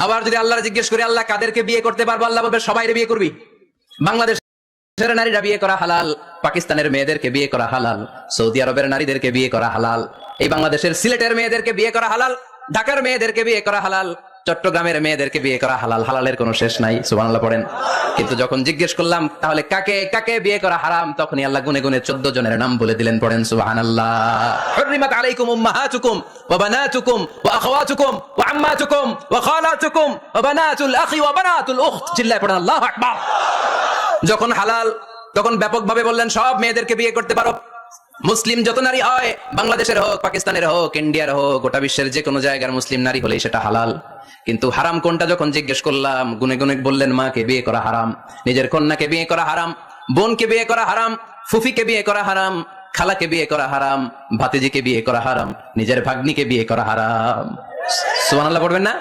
আবার যদি আল্লাহর জিজ্ঞেস করি আল্লাহ কাদেরকে বিয়ে করতে পারবো, আল্লাহ বলবে সবাইরে বিয়ে করবি। বাংলাদেশের নারীরা বিয়ে করা হালাল, পাকিস্তানের মেয়েদেরকে বিয়ে করা হালাল, সৌদি আরবের নারীদেরকে বিয়ে করা হালাল, এই বাংলাদেশের সিলেটের মেয়েদেরকে বিয়ে করা হালাল, ঢাকার মেয়েদেরকে বিয়ে করা হালাল, চট্টগ্রামের মেয়েদেরকে বিয়ে করা হালাল। হালালের কোনো শেষ নাই, সুবহানাল্লাহ পড়েন। কিন্তু যখন জিজ্ঞেস করলাম তাহলে কাকে কাকে বিয়ে করা হারাম, তখনই আল্লাহ গুনে গুনে 14 জনের নাম বলে দিলেন, পড়েন সুবহানাল্লাহ। হুররিমাত আলাইকুম উম্মাহাতুকুম ওয়া বানাতুকুম ওয়া আখাওয়াতুকুম ওয়া আম্মাতুকুম ওয়া খালাতুকুম ওয়া বানাতুল আখি ওয়া বানাতুল উখত। চিল্লায় পড়েন আল্লাহু আকবার। যখন হালাল তখন ব্যাপকভাবে বললেন সব মেয়েদেরকে বিয়ে করতে পারো। মুসলিম যত নারী হয়, বাংলাদেশের হোক, পাকিস্তানের হোক, ইন্ডিয়ার হোক, গোটা বিশ্বের যে কোনো জায়গার মুসলিম নারী হলেই সেটা হালাল। কিন্তু হারাম কোনটা যখন জিজ্ঞেস করলাম, গুনে গুনে বললেন মাকে বিয়ে করা হারাম, নিজের কন্যাকে বিয়ে করা হারাম, বোনকে বিয়ে করা হারাম, ফুফিকে বিয়ে করা হারাম, খালাকে বিয়ে করা হারাম, ভাতিজিকে বিয়ে করা হারাম, নিজের ভাগ্নিকে বিয়ে করা হারাম। সুবহানাল্লাহ পড়বেন না?